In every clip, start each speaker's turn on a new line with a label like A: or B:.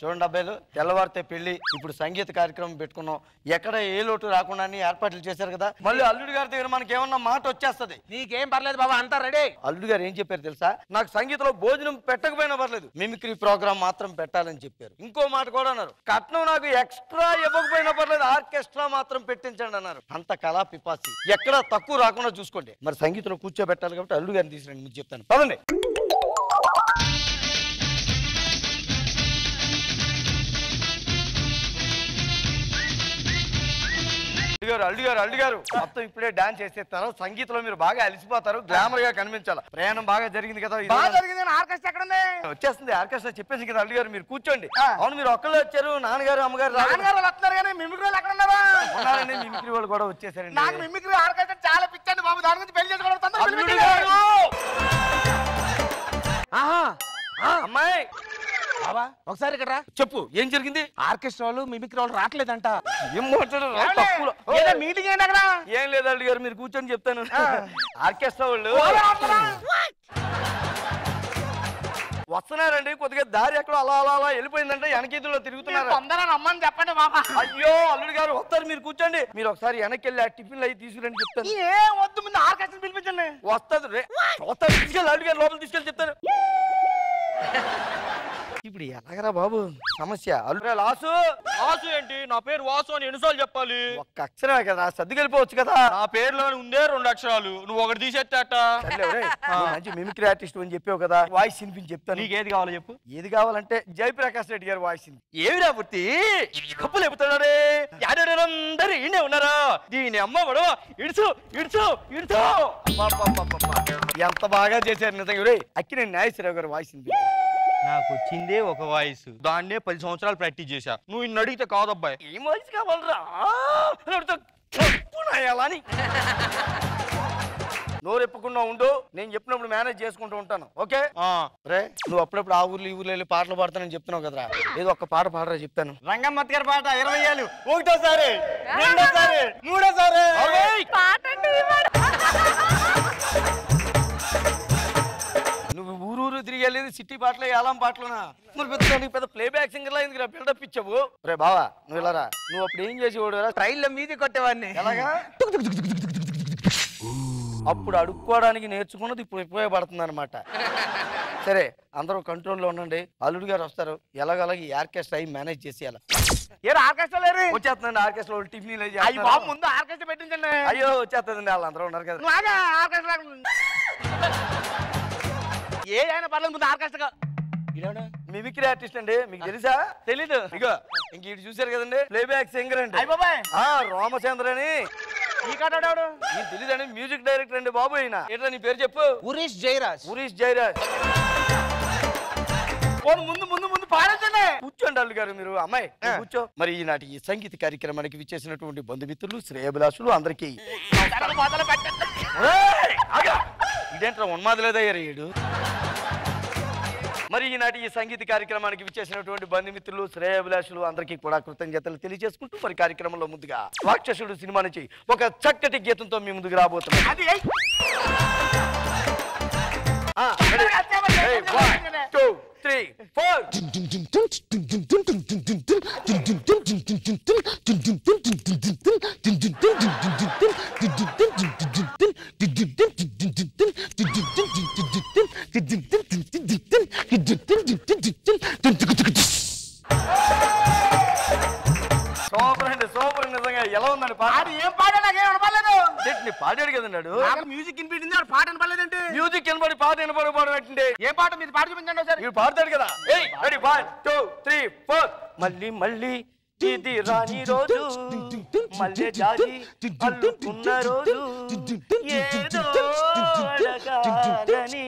A: చూడండి అబ్బాయిలు, తెల్లవారితే పెళ్లి, ఇప్పుడు సంగీత కార్యక్రమం పెట్టుకున్నాం. ఎక్కడ ఏ లోటు రాకుండా ఏర్పాట్లు చేశారు కదా. మళ్ళీ అల్లుడి గారి దగ్గర మనకి ఏమన్నా మాట వచ్చేస్తుంది.
B: నీకేం పర్లేదు బాబా, అంతా రెడీ.
A: అల్లుడు గారు ఏం చెప్పారు తెలుసా? నాకు సంగీతంలో భోజనం పెట్టకపోయినా పర్లేదు, మిమిక్రీ ప్రోగ్రామ్ మాత్రం పెట్టాలని చెప్పారు. ఇంకో మాట కూడా అన్నారు, కట్నం నాకు ఎక్స్ట్రా ఇవ్వకపోయినా పర్లేదు, ఆర్కెస్ట్రా మాత్రం పెట్టించండి అన్నారు. అంత కళా పిపాసి, ఎక్కడ తక్కువ రాకుండా చూసుకోండి. మరి సంగీతంలో కూర్చోబెట్టాలి కాబట్టి అల్లుడు గారిని తీసుకురండి, మీకు చెప్తాను. పదండి. అల్లుడు గారు మొత్తం ఇప్పుడే డాన్స్ చేసేస్తారు. సంగీతంలో మీరు బాగా అలిసిపోతారు, గ్లామర్ గా కనిపించాలి. ప్రయాణం బాగా జరిగింది కదా.
B: ఆర్కెస్ట్రా ఎక్కడ ఉంది?
A: వచ్చేస్తుంది ఆర్కెస్ట్రా, చెప్పేసి కదా అల్లుడు గారు. మీరు కూర్చోండి. అవును, మీరు ఒక్కళ్ళు వచ్చారు, నాన్నగారు అమ్మగారు
B: వస్తున్నారు కానీ మిమిక్రీ వాళ్ళు ఎక్కడ ఉన్నారా?
A: ఉన్నారండి, మిమిక్రీ వాళ్ళు కూడా వచ్చేసారండి.
B: నాకు మిమిక్రీ ఆర్కెస్ట్రా చాలా పిచ్చండి బాబు, దాని గురించి పెళ్లి చేసుకోవడం.
A: అమ్మాయి
B: బాబా ఒకసారి ఇక్కడ
A: చెప్పు, ఏం జరిగింది?
B: ఆర్కెస్ట్రా వాళ్ళు మిమిక్రీ వాళ్ళు రావట్లేదంట.
A: ఏం మాట్లాడారు?
B: మీటింగ్ ఏంటి అక్కడ?
A: ఏం లేదు అల్లుడు గారు, మీరు కూర్చొని చెప్తాను. ఆర్కెస్ట్రా వాళ్ళు వస్తున్నారండి, కొద్దిగా దారి ఎక్కడో అలా అలా అలా వెళ్ళిపోయిందంటే వెనకీతుల్లో తిరుగుతున్నారు.
B: తొందరగా రమ్మని చెప్పండి బాబా.
A: అయ్యో అల్లుడు గారు వస్తారు, మీరు కూర్చోండి. మీరు ఒకసారి వెనక్కి వెళ్ళి ఆ టిఫిన్లు అవి తీసుకురండి చెప్తాను.
B: ఏం వద్దు, ముందు ఆర్కెస్ట్రా పిలిపించండి.
A: వస్తుంది తీసుకెళ్ళి అల్లుడు గారు లోపల తీసుకెళ్ళి చెప్తాను. ఇప్పుడు ఎలాగరా బాబు సమస్య? అల్లుడు లాసు
C: వాసు ఏంటి? నా పేరు వాసు అని ఎన్నిసార్లు చెప్పాలి?
A: ఒక్క అక్షరమే కదా, సర్దుకెళ్ళిపోవచ్చు కదా.
C: నా పేరులో ఉందే 2 అక్షరాలు, నువ్వు ఒకటి తీసేస్తాట.
A: మంచి మిమిక్రీ ఆర్టిస్ట్ అని చెప్పావు కదా, వాయిస్ వినిపించి చెప్తాను.
C: నీకు ఏది కావాలో చెప్పు.
A: ఏది కావాలంటే జయప్రకాష్ రెడ్డి గారు వాయిస్.
C: ఏమి రాబుర్తి కప్పులు చెబుతున్నాడే, అందరూ ఈయనే ఉన్నారా? దీని అమ్మ వాడు ఇడుచు ఇడుచు ఇడుచు.
A: ఎంత బాగా చేశారు నిజంగా. అక్కినేని నాగేశ్వరరావు గారు వాయిస్.
C: నాకు వచ్చిందే ఒక వాయిస్, దాన్నే 10 సంవత్సరాలు ప్రాక్టీస్ చేశా. నువ్వు ఇన్ని అడిగితే కాదబ్బాయి.
A: ఏం వాయిస్ కావాలరా? అని నోరెప్పకుండా ఉండు, నేను చెప్పినప్పుడు మేనేజ్ చేసుకుంటూ ఉంటాను. ఓకే రే, నువ్వు అప్పుడప్పుడు ఆ ఊర్లో ఈ ఊర్లో వెళ్ళి పాటలు పాడతానని చెప్తున్నావు కదరా, ఏదో ఒక్క పాట పాడరా చెప్తాను.
C: రంగమ్మత్ గారి పాట 20 ఏళ్ళు, ఒకటోసారి, రెండోసారి, మూడోసారి.
A: నువ్వు ఊరూరు తిరిగి వెళ్ళేది సిటీ పాటలు, ఏలాం పాటలునా? మరి పెద్ద ప్లే బ్యాక్ సింగర్ లా ఎందుకు బిల్డప్ ఇచ్చావు? రే బావా నువ్వు వెళ్ళరా, నువ్వు అప్పుడు ఏం చేసేవాడు?
B: ట్రైన్లో మీది కొట్టేవాడిని.
A: ఎలాగా? అప్పుడు అడుక్కోవడానికి నేర్చుకున్నది ఇప్పుడు ఉపయోగపడుతుంది అనమాట. సరే, అందరూ కంట్రోల్లో ఉండండి. అల్లుడు గారు వస్తారు, ఎలాగలాగ ఈ ఆర్కెస్ట్రా అయి మేనేజ్ చేసేయాలి.
B: ఆర్కెస్ట్రా లేరు
A: వచ్చేస్తుందండి. ఆర్కెస్ట్రా టిఫిన్
B: ముందు ఆర్కెస్ట్రా పెట్టించండి.
A: అయ్యో వచ్చేస్తుందండి, వాళ్ళందరూ ఉన్నారు కదా.
B: ఆర్కెస్ట్రా ఏదైనా పర్లేదు, ముందు ఆర్కెస్ట్రా.
A: మిమిక్రీ ఆర్టిస్ట్ అండి, మీకు తెలుసా? తెలీదు. ఇగో ఇంక ఇటు చూసారు కదండి, ప్లేబ్యాక్ సింగర్ అండి. రామచంద్ర అని. తెలీదండి, మ్యూజిక్ డైరెక్టర్ అండి బాబు. అయినా ఏంటో నీ పేరు చెప్పు.
B: ఉరీష్ జయరాజ్.
A: ఉరీష్ జయరాజ్. ముందు ముందు ముందు పాడించండి. కూర్చోండి అల్లు గారు, మీరు అమ్మాయి కూర్చో. మరి ఈనాటి ఈ సంగీత కార్యక్రమానికి విచ్చేసినటువంటి బంధుమిత్రులు, శ్రేయభిలాషులు అందరికీ ఇదేంట్రా ఉన్మాదులేదయ్యారు. మరి ఈనాటి ఈ సంగీత కార్యక్రమానికి విచ్చేసినటువంటి బంధుమిత్రులు, శ్రేయభిలాషులు అందరికీ కూడా కృతజ్ఞతలు తెలియజేసుకుంటూ మరి కార్యక్రమంలో ముందుగా రాక్షసుడు సినిమా నుంచి ఒక చక్కటి గీతంతో మీ ముందుకు రాబోతున్నాం. 1 2 3 4. సూపర్ నిజంగా. ఎలా ఉందండి పాట?
B: ఏం పాట నాకేం వినపడలేదు.
A: పాడాడు కదన్నాడు.
B: మ్యూజిక్ వినిపించింది, పాట వినపడలేదంటే.
A: మ్యూజిక్ వినపడి పాట వినపడకపోవడం ఏంటంటే?
B: ఏ పాట మీరు పాట చూపించండి ఒకసారి.
A: ఇవి పాడతాడు కదా. 1 2 3 4. మళ్ళీ మళ్ళీ ఇది రాని రోజు, మళ్ళీ జాజి అల్లుకున్న రోజు, ఏదో అడగాలని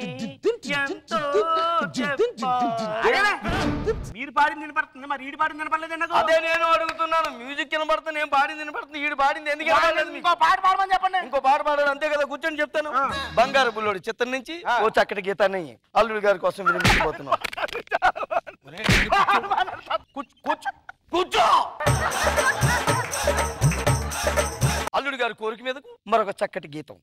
A: ఎంతో
B: మీరు పాడింది వినపడుతుంది, మరి ఈడు పాడింది వినపడలేదు.
A: అదే నేను అడుగుతున్నాను. మ్యూజిక్ వినపడుతుంది, నేను పాడింది వినపడుతుంది, ఈడు పాడింది ఎందుకు?
B: ఇంకో పాట పాడమని చెప్పండి.
A: ఇంకో పాట పాడాలి అంతే కదా. కూర్చొని చెప్తాను. బంగారు బుల్లోడు చిత్రం నుంచి ఓ చక్కటి గీతాన్ని అల్లుడు గారి కోసం వినిపించబోతున్నాం. కూర్చో. అల్లుడు గారి కోరిక మీదకు మరొక చక్కటి గీతం.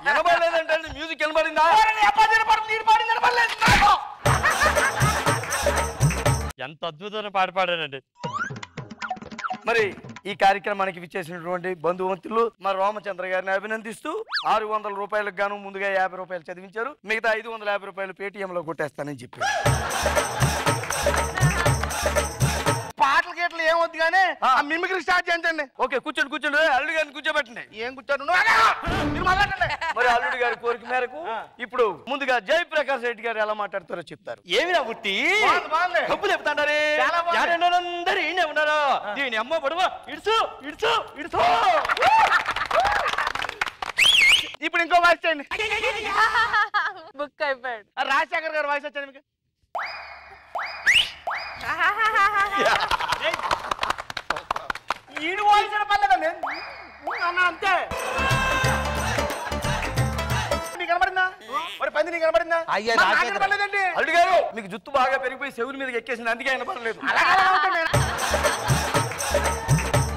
A: వినబడలేదంటే మ్యూజిక్ వినబడిందా?
C: ఎంత అద్భుతమైన పాట పాడానండి.
A: మరి ఈ కార్యక్రమానికి విచ్చేసినటువంటి బంధువంతులు మా రామచంద్ర గారిని అభినందిస్తూ 600 రూపాయలకు గాను ముందుగా 50 రూపాయలు చదివించారు. మిగతా 550 రూపాయలు పేటిఎం లో కొట్టేస్తానని చెప్పారు.
B: పాటలు గీటలు ఏమొద్దు కానీ మిమిక్రీ స్టార్ట్ చేయండి.
A: ఓకే, కూర్చోండి కూర్చోండి. అల్లుడు గారిని కూర్చోబెట్టండి.
B: ఏం కూర్చోను మీరు మాట్లాడండి.
A: మరి అల్లుడు గారి కోరిక మేరకు ఇప్పుడు ముందుగా జయప్రకాష్ రెడ్డి గారు ఎలా మాట్లాడతారో చెప్తారు.
C: ఏమిరా బుట్టి
B: బాగుంది.
C: కప్పులు చెప్తాండారే
B: చాలా బాగుంది.
C: యాడేనందరూ ఈయనే ఉన్నారా? దీని అమ్మ బడువ ఇడుచు ఇడుచు ఇడుచు.
B: ఇప్పుడు ఇంకో వాయిస్ చేయండి.
D: బుక్ అయిపోయాడు.
B: రాజశేఖర్ గారు వాయిస్ వచ్చాడు మీకు. ఈడు వాయిస్ పర్లేదండి అన్న, అంతే. నీకు కనబడిందా? మరి పంది నీకు కనబడిందా? పర్లేదండి.
A: అల్లుడు గారు మీకు జుత్తు బాగా పెరిగిపోయి చెవుల మీద ఎక్కేసింది, అందుకే ఆయన పడలేదు.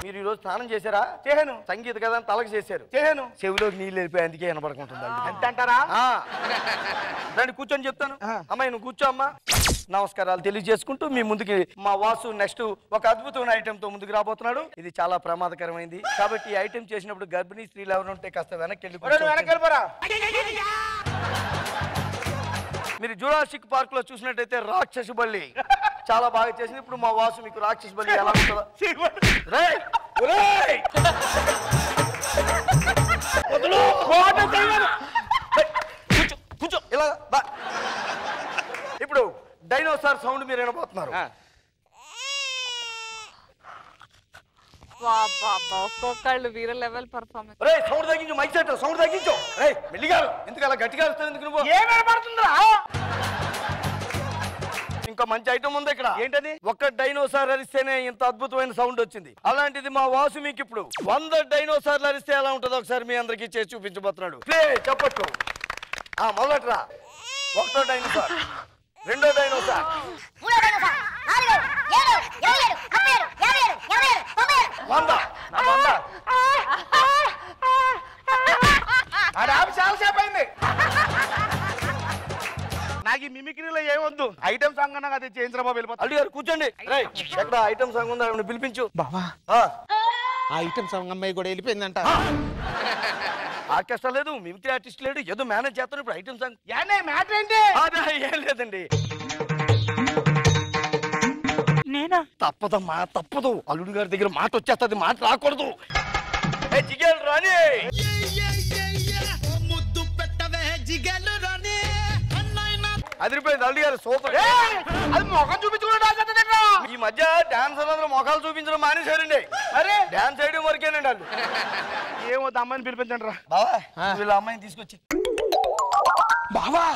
A: మీరు ఈ రోజు స్నానం చేశారా?
B: చేశాను.
A: సంగీత కదా తలకు చేశారు.
B: చేశాను.
A: చెవిలోకి నీళ్ళు వెళ్ళిపోయి అందుకే వినపడుకుంటుంది.
B: ఎంత అంటారా?
A: దాన్ని కూర్చొని చెప్తాను. అమ్మాయి నువ్వు కూర్చో అమ్మా. నమస్కారాలు తెలియజేసుకుంటూ మీ ముందుకి మా వాసు నెక్స్ట్ ఒక అద్భుతమైన ఐటెం తో ముందుకు రాబోతున్నాడు. ఇది చాలా ప్రమాదకరమైంది కాబట్టి ఈ ఐటెం చేసినప్పుడు గర్భిణీ స్త్రీలు ఎవరు ఉంటే కాస్త వెనక్కి
B: వెళ్ళిపోరా.
A: మీరు జురాసిక్ పార్క్ లో చూసినట్టయితే రాక్షసి బల్లి చాలా బాగా చేసింది. ఇప్పుడు మా వాసు మీకు రాక్షసి బల్లి ఎలా ఉంటుందో. రేయ్, ఒరేయ్! కూర్చో, కూర్చో, ఇలా బా. ఇప్పుడు డైనోసార్ సౌండ్ మీరు వినబోతున్నారు.
D: ఒక్కొక్కళ్ళు వీర లెవెల్ పర్ఫార్మెన్స్.
A: రే సౌండ్ తగ్గించు, మైక్ సెట్ సౌండ్ తగ్గించు. రే మెల్లిగా ఎందుకు అలా గట్టిగా వస్తుంది? ఎందుకు నువ్వు
B: ఏమేపడుతుందా?
A: ఇంకా మంచి ఐటమ్ ఉంది ఇక్కడ.
B: ఏంటది?
A: ఒక్క డైనోసార్ అరిస్తేనే ఇంత అద్భుతమైన సౌండ్ వచ్చింది. అలాంటిది మా వాసు మీకు ఇప్పుడు 100 డైనోసార్లు అరిస్తే ఎలా ఉంటుందో ఒకసారి మీ అందరికి చేసి చూపించబోతున్నాడు. చెప్పట్లు మొదలట్రా. ఒకటో డైనోసార్, రెండో డైనోసార్,
B: చాలా సేపు అయింది. నాకు ఈ మిమిక్రీలో ఏమొద్దు. ఐటమ్ సాంగ్ అన్నా అది చేయించరా బాబు, వెళ్ళిపోతా.
A: అల్లుడు గారు కూర్చోండి. ఎక్కడ ఐటమ్ సాంగ్ ఉందా పిలిపించు.
B: బావా ఆ ఐటమ్ సాంగ్ అమ్మాయి కూడా వెళ్ళిపోయిందంట.
A: ఆర్కెస్ట్రా లేదు, మిమిక్రీ ఆర్టిస్ట్ లేడు, ఏదో మేనేజ్ చేస్తాను. ఇప్పుడు ఐటమ్ సాంగ్
B: మ్యాటర్ ఏంటి?
A: ఏం లేదండి.
B: నేనా?
A: తప్పదమ్మా, తప్పదు. అల్లుడు గారి దగ్గర మాట వచ్చేస్తుంది, మాట రాకూడదు. జిగేలు రాని అదిరిపోయింది. అల్లుడు గారు సూపర్.
B: అది మొఖం చూపించుకుంటా.
A: ఈ మధ్య డాన్స్ అందరూ మొఖాలు చూపించడం మానేశారండి.
B: అరే
A: డాన్స్ చేయడం వరకేనండి వాళ్ళు.
B: ఏమవుతుంది? అమ్మాయిని పిలిపించండి రా.
A: బావా వీళ్ళ అమ్మాయిని తీసుకొచ్చి.
B: బావా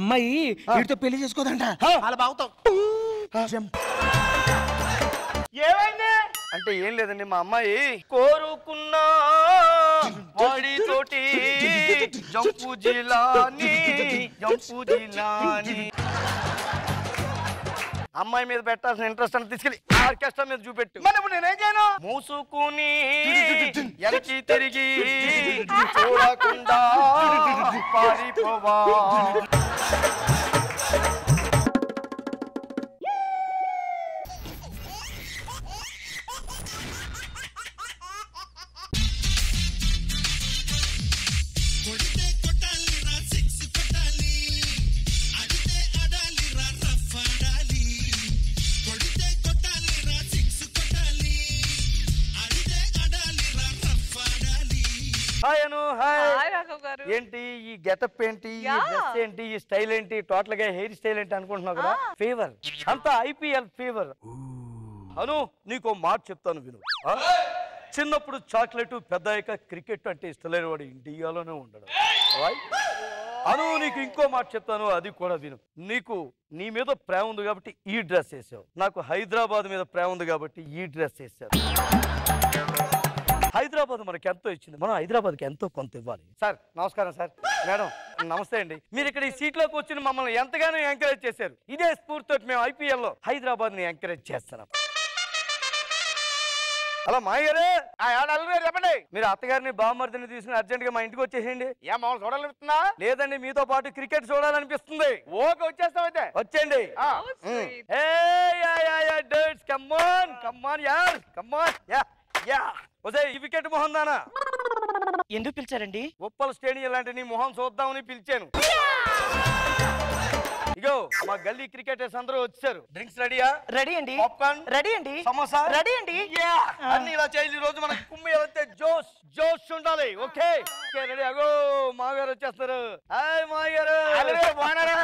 B: అమ్మాయి వీటితో పెళ్లి చేసుకోదంట. అలా బాగుతావు. ఏమైంది
A: అంటే ఏం లేదండి, మా అమ్మాయి కోరుకున్నా వాడితోటి జంపు జిలాని జంపు జిలాని అమ్మాయి మీద పెట్టాల్సిన ఇంట్రెస్ట్ అని తీసుకెళ్ళి ఆర్కెస్ట్రా మీద చూపెట్టు.
B: మరి ఇప్పుడు నేనేం చేయను?
A: మూసుకుని ఎలకి తిరిగి చూడకుండా పారిపోవా. ఏంటి ఈ గెటప్ ఏంటి, ఈ డ్రెస్ ఏంటి, ఈ స్టైల్ ఏంటి, టోటల్ గా హెయిర్ స్టైల్ ఏంటి అనుకుంటున్నావు కదా? ఫీవర్ అంతా IPL ఫీవర్. అను నీకు మాట చెప్తాను విను. చిన్నప్పుడు చాక్లెట్, పెద్ద క్రికెట్ అంటే ఇష్టలేని వాడు ఇండియాలోనే ఉండడు. అను నీకు ఇంకో మాట చెప్తాను, అది కూడా విను. నీకు నీ మీద ప్రేమ ఉంది కాబట్టి ఈ డ్రెస్ వేసావు, నాకు హైదరాబాద్ మీద ప్రేమ ఉంది కాబట్టి ఈ డ్రెస్ వేసావు. హైదరాబాద్ మనకి ఎంతో ఇచ్చింది, మనం హైదరాబాద్కి ఎంతో కొంత ఇవ్వాలి. సార్ నమస్కారం. సార్ మేడం నమస్తే అండి. మీరు ఇక్కడ ఈ సీట్లోకి వచ్చి మమ్మల్ని ఎంతగానో ఎంకరేజ్ చేశారు. ఇదే స్ఫూర్తితో మేము ఐపీఎల్లో హైదరాబాద్ని ఎంకరేజ్ చేస్తున్నాం. అలా మాయగారు
B: చెప్పండి.
A: మీరు అత్తగారిని బామ్మర్దిని తీసుకుని అర్జెంట్ గా మా ఇంటికి వచ్చేసేయండి.
B: ఏ మామూలు చూడాలనిపిస్తుందా?
A: లేదండి మీతో పాటు క్రికెట్ చూడాలనిపిస్తుంది.
B: ఓకే వచ్చేస్తాం అయితే.
A: వచ్చేయండి.
D: Sweet.
A: ఈ వికెట్ మొహం దానా
C: ఎందుకు పిలిచారండి?
A: ఉప్పల్ స్టేడియం లాంటి నీ మొహం చూద్దామని పిలిచాను. ఇగో మా గల్లీ క్రికెటర్స్ అందరూ వచ్చారు. డ్రింక్స్ రెడీయా?
C: రెడీ అండి.
A: పాప్కార్న్
C: రెడీ అండి.
A: సమోసా
C: రెడీ అండి.
A: అన్ని ఇలా చేయాలి. ఈ రోజు మనకి కుమ్మి వెళ్తే జోష్ జోష్ ఉండాలి. Okay ready. అగో మాగారు వచ్చేస్తారు. హాయ్ మాగారు.
B: బాగున్నారా?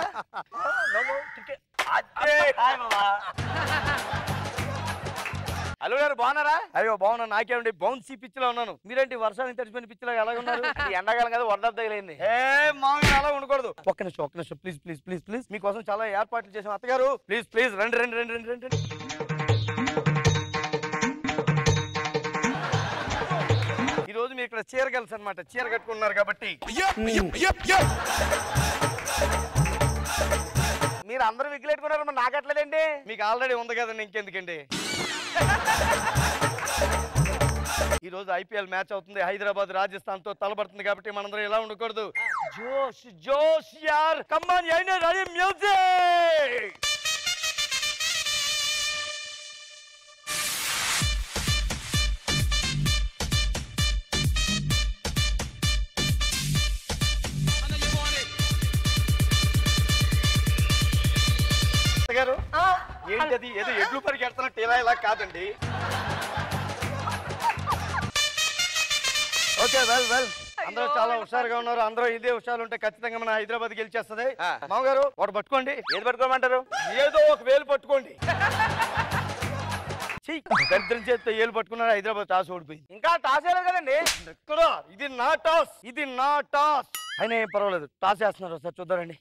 B: అల్లుడు గారు బాగున్నారా?
A: అయ్యో బాగున్నా. నాకేమండి బౌన్సీ పిచ్ లో ఉన్నాను. మీరేంటి వర్షానికి తడిచిపోయిన పిచ్ లాగా ఎలాగ ఉన్నారు?
B: ఎండాకాలం కదా వరద తగిలింది.
A: మామూలు అలా ఉండకూడదు. ఒక్క నిమిషం ప్లీజ్ ప్లీజ్ ప్లీజ్ ప్లీజ్. మీకోసం చాలా ఏర్పాట్లు చేసాం అత్తగారు. ప్లీజ్ ప్లీజ్ రండి రండి రండి రండి రండి. ఈ రోజు మీరు ఇక్కడ చీర కలిసి అనమాట. చీర కట్టుకున్నారు కాబట్టి
B: మీరు అందరూ విగ్గులెట్టుకున్నారు, మరి నాకట్లేదండి.
A: మీకు ఆల్రెడీ ఉంది కదండి, ఇంకెందుకండి. ఈ రోజు ఐపీఎల్ మ్యాచ్ అవుతుంది. హైదరాబాద్ రాజస్థాన్ తో తలబడుతుంది కాబట్టి మనందరం ఇలా ఉండకూడదు. జోష్ జోష్ యార్ కమాన్ రెడీ మ్యూజిక్. గారు ఏంటది? ఏదో ఎడ్లు పరిగెడుతున్నట్టు ఇలా ఇలా కాదండి. ఓకే వెల్ వెల్ అందరూ చాలా హుషారుగా ఉన్నారు. అందరూ ఇదే హుషారు ఉంటే ఖచ్చితంగా మన హైదరాబాద్ గెలిచేస్తుంది. మామగారు ఒకటి పట్టుకోండి.
B: ఏది పట్టుకోమంటారు?
A: ఏదో ఒక వేలు పట్టుకోండి. దరిద్రం చేస్తే ఏలు పట్టుకున్నారు. హైదరాబాద్ టాస్ ఓడిపోయింది.
B: ఇంకా టాస్ వేయలేదు కదండి.
A: ఎక్కడ? ఇది నా టాస్, ఇది నా టాస్. అయినా ఏం పర్వాలేదు, టాస్ వేస్తున్నారు. సార్ చూద్దారండి.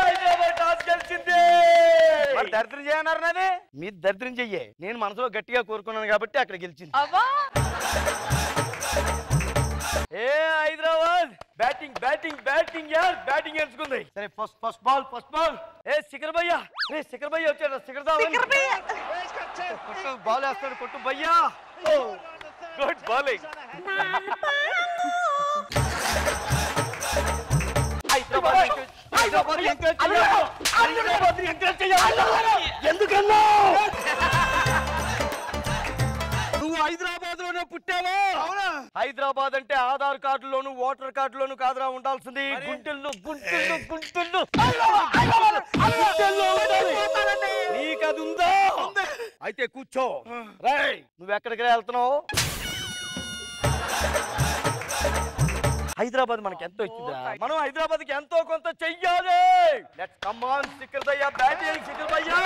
A: హైదరాబాద్ టాస్ గెలిచింది.
B: మరి దరిద్రం చేయన్నారు నాది.
A: మీరు దరిద్రం చెయ్యే, నేను మనసులో గట్టిగా కోరుకున్నాను కాబట్టి అక్కడ గెలిచింది. ఏ హైదరాబాద్ బ్యాటింగ్ బ్యాటింగ్ బ్యాటింగ్ యార్ బ్యాటింగ్ ఎంచుకుంది. సరే ఫస్ట్ బాల్. ఏ శిఖర్ భయ్యా, ఏ శిఖర్ భయ్యా వచ్చాడు. శిఖర్ కొట్టు, బాల్ వేస్తాడు. కొట్టు భయ్యా. Good bowling. హైదరాబాద్ ఎంకరేజ్ చేయాలి. ఎందుకన్నా నువ్వు హైదరాబాద్ లోనే పుట్టావా? హైదరాబాద్ అంటే ఆధార్ కార్డులోను ఓటర్ కార్డులోను కాదురా ఉండాల్సింది. గుంటెల్లో నీకు అది ఉందా? అయితే కూర్చో. రేయ్ నువ్వు ఎక్కడికి వెళ్తున్నావు? హైదరాబాద్ మనకి ఎంతో ఇచ్చిందా, మనం హైదరాబాద్ కి ఎంతో కొంత చెయ్యాలి. లెట్స్ కమ్ ఆన్ శిఖర్ భయ్యా బ్యాటింగ్. శిఖర్ భయ్యా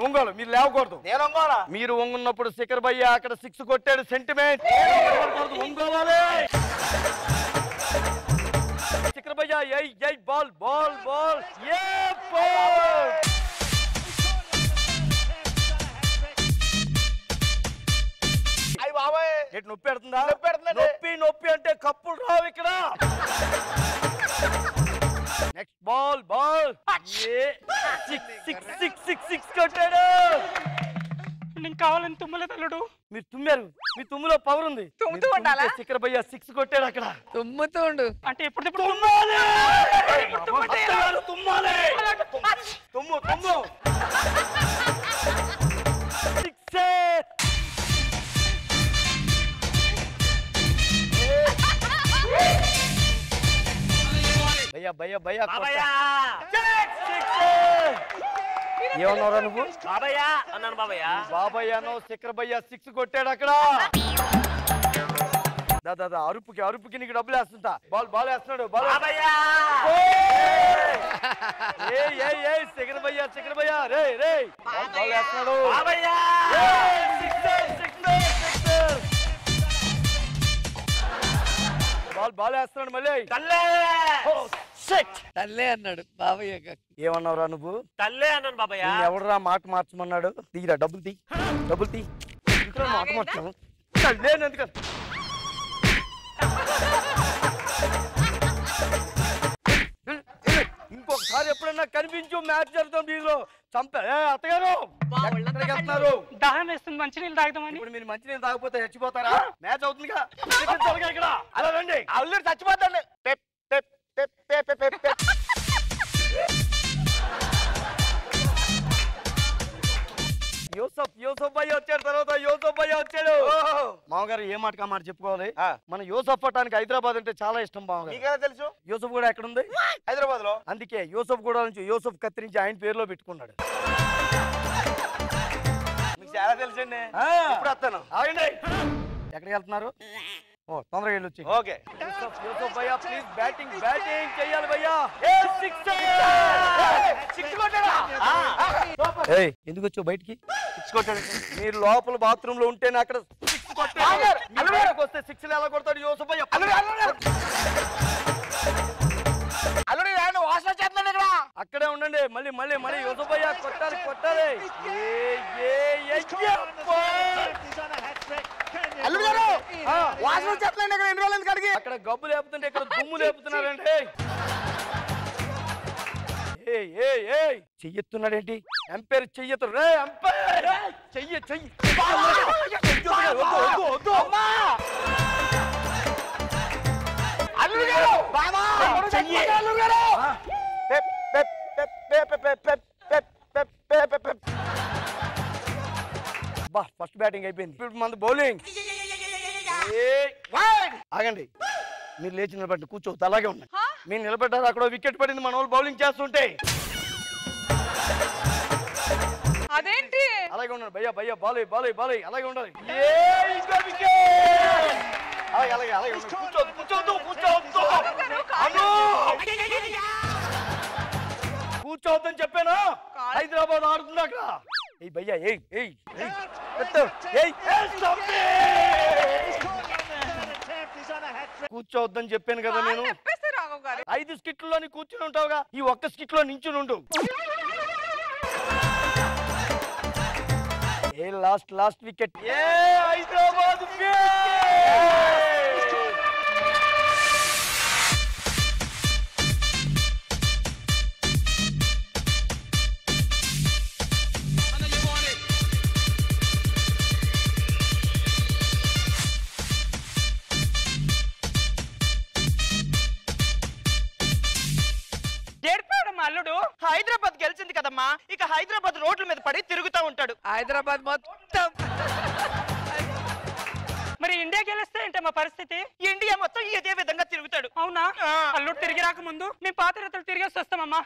A: ఉంగోలు. మీరు లేవకూడదు.
B: నేను ఒంగోలా?
A: మీరు ఒంగున్నప్పుడు శిఖర్ భయ్యా అక్కడ 6 కొట్టాడు. సెంటిమెంట్ ఒంగోవాలి. శిఖర్ భయ్యా ఏ బాల్ బాల్ బాల్ ఏ బాల్. నొప్పి పెడుతుందా? నొప్పి అంటే కప్పులు రావు ఇక్కడ. నెక్స్ట్ బాల్ సిక్స్ కొట్టాడు.
C: నేను కావాలని తుమ్మలేదు అల్లుడు.
A: మీరు తుమ్మారు. మీ తుమ్ములో పవర్ ఉంది.
D: తుమ్ముతూ ఉండాలా?
A: శిఖర్ భయ్యా 6 కొట్టాడు అక్కడ.
D: తుమ్ముతూ ఉండు.
C: అంటే ఎప్పుడు
A: తుమ్మాలి. తుమ్ము భయ్యా ఏమన్నారా నువ్వు?
C: బాబయ్యా అన్నాను.
A: బాబయ్య అన్నో. శిఖర్ భయ్యా 6 కొట్టాడు అక్కడ. దాదా అరుపుకి నీకు డబ్బులు వేస్తుంటా. బాల్ వేస్తున్నాడు. శిఖర్ భయ్యా రే బాల్ వేస్తున్నాడు. బాల్ వేస్తున్నాడు మళ్ళీ.
D: తల్లే అన్నాడు బాబయ్య గారు.
A: ఏమన్నావురా నువ్వు?
C: తల్లే అన్నాను బాబాయ్.
A: ఎవడరా మాట మార్చమన్నాడు? తీరా డబ్బులు తీ, డబ్బులు తీ. ఇంట్లో మాట మార్చాము ఎందుకు? ఇంకొకసారి ఎప్పుడన్నా కనిపించు మ్యాచ్ జరుగుతుంది దీనిలో చంపే. అత్తగారు ఎక్కడికి వెళ్తున్నారు?
C: దాహం వేస్తుంది, మంచినీళ్ళు తాగుతామని.
A: ఇప్పుడు మీరు మంచినీళ్ళు తాగకపోతే చచ్చిపోతారా? మ్యాచ్ అవుతుందిగా ఇక్కడ. అలా రండి.
B: అల్లుడు చచ్చిపోతాడు.
A: యూసఫ్ భయ్య వచ్చాడు. తర్వాత యూసఫ్ భయ్య వచ్చాడు. మామగారు ఏ మాట మాట చెప్పుకోవాలి. మన యూసఫ్ పట్టానికి హైదరాబాద్ అంటే చాలా ఇష్టం బావగారు.
B: నీకేలా తెలుసు?
A: యూసఫ్ కూడా ఎక్కడుంది?
B: హైదరాబాద్ లో.
A: అందుకే యూసఫ్ కూడా నుంచి యూసఫ్ కత్తిరించి ఆయన పేరులో పెట్టుకున్నాడు.
B: మీకు చాలా తెలుసండి. ఇప్పుడు వస్తాను.
A: ఆగండి. ఎక్కడికి వెళ్తున్నారు? ఓ తొందరగా వెళ్ళి వచ్చి.
B: ఓకే.
A: యూసఫ్ భయ్యా ప్లీజ్ బ్యాటింగ్ చెయ్యాలి భయ్యా. ఎందుకు వచ్చావు బయటికి? మీరు లోపల బాత్రూమ్ లో ఉంటేనే అక్కడ వస్తే సిక్స్ ఎలా కొడతాడు యూసఫ్ భయ్యా?
B: అల్లుడు వాసన చేస్తున్నాడు ఇక్కడ.
A: అక్కడే ఉండండి. మళ్ళీ మళ్ళీ మళ్ళీ యూసఫ్ భయ్యా కొట్టాలి.
B: అల్లుడు గారు వాసన చేస్తున్నాడు ఇక్కడ. ఎన్ని రోజులు కడిగి
A: అక్కడ గబ్బు లేపుతుంటే ఇక్కడ దుమ్ము లేపుతున్నారండి. చెయ్యెత్తున్నాడేంటి? ఎంపైర్ చెయ్యెత్తు. రే ఎంపైర్ చెయ్యి.
B: అల్లుడు గారు అల్లుడు గారు
A: బా ఫస్ట్ బ్యాటింగ్ అయిపోయింది. ఇప్పుడు మన బౌలింగ్. ఆగండి. మీరు లేచి నిలబడి కూర్చోవద్దు, అలాగే ఉన్నాయి. మీరు నిలబడ్డారు. అక్కడ వికెట్ పడింది. మన వాళ్ళు బౌలింగ్ చేస్తుంటే
D: అదేంటి
A: అలాగే ఉన్నాడు. భయ్యా బాలే అలాగే ఉండాలి. అలాగే కూర్చోవద్దని చెప్పాను. హైదరాబాద్ ఆడుతుంది అక్కడ. ఏయ్ భయ్యా కూర్చోవద్దని చెప్పాను కదా నేను. 5 స్కిట్లోని కూర్చుని ఉంటావుగా. ఈ ఒక్క స్కిట్ లో నించుని ఉండు. Last wicket. హైదరాబాద్
C: అల్లుడు హైదరాబాద్ గెలిచింది కదమ్మా. ఇక హైదరాబాద్ రోడ్ల మీద పడి తిరుగుతూ ఉంటాడు.
D: హైదరాబాద్ మొత్తం.
C: మరి ఇండియా గెలిస్తే ఏంటమ్మా పరిస్థితి? ఇండియా మొత్తం ఇదే విధంగా తిరుగుతాడు. అవునా? అల్లుడు తిరిగి రాకముందు మేము పాత రైతులు తిరిగేసి వస్తామమ్మా.